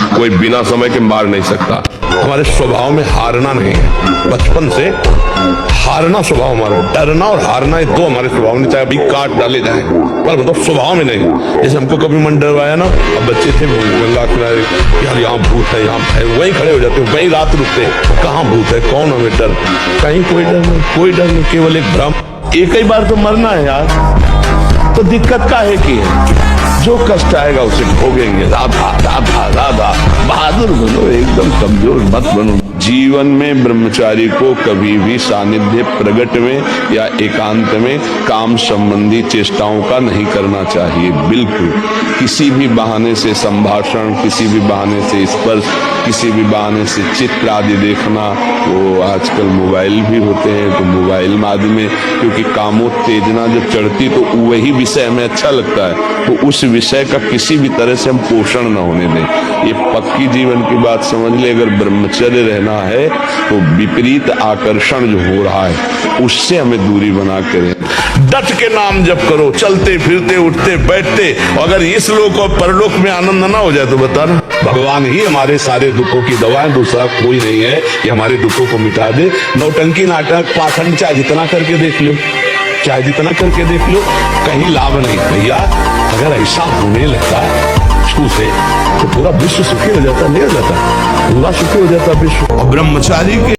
कोई बिना समय के मार नहीं सकता। हमारे स्वभाव में हारना नहीं है, बचपन से हारना स्वभाव हमारा, डरना और हारना ये दो हमारे स्वभाव में, चाहे अभी काट डाले जाए पर मतलब स्वभाव में नहीं। जैसे हमको कभी मन डरवाया ना, अब बच्चे थे गंगा किनारे, यार यहाँ भूत है, यहाँ है, वहीं खड़े हो जाते, वहीं रात रुकते, कहाँ भूत है, कौन हमें डर, कहीं कोई डर नहीं, कोई डर नहीं, केवल एक भ्रम। एक ही बार तो मरना है यार, तो दिक्कत का है कि जो कष्ट आएगा उसे भोगेंगे। राधा राधा राधा, बहादुर बनो, एकदम कमजोर मत बनो। जीवन में ब्रह्मचारी को कभी भी सानिध्य प्रगट में या एकांत में काम संबंधी चेष्टाओं का नहीं करना चाहिए। बिल्कुल किसी भी बहाने से संभाषण, किसी भी बहाने से स्पर्श, किसी भी बहाने से चित्र आदि देखना, वो आजकल मोबाइल भी होते हैं तो मोबाइल माध्यम में, क्योंकि कामोत्तेजना जब चढ़ती तो वही विषय हमें अच्छा लगता है, तो उस विषय का किसी भी तरह से हम पोषण न होने दें। ये पक्की जीवन की बात समझ ले। अगर ब्रह्मचर्य रहना है तो विपरीत आकर्षण जो हो रहा है उससे हमें दूरी बना के रहें। डट के नाम जप करो, चलते फिरते उठते बैठते, अगर इस लोक और परलोक में आनंद ना हो जाए तो बता ना, भगवान ही हमारे सारे दुखों की दवा है, दूसरा कोई नहीं है कि हमारे दुखों को मिटा दे। नौटंकी नाटक पाखंड चाहे जितना करके देख लो, चाहे जितना करके देख लो, कहीं लाभ नहीं भैया। अगर ऐसा होने लगता छू से तो पूरा विश्व सुखी हो जाता, नहीं हो जाता, पूरा सुखी हो जाता विश्व। ब्रह्मचारी के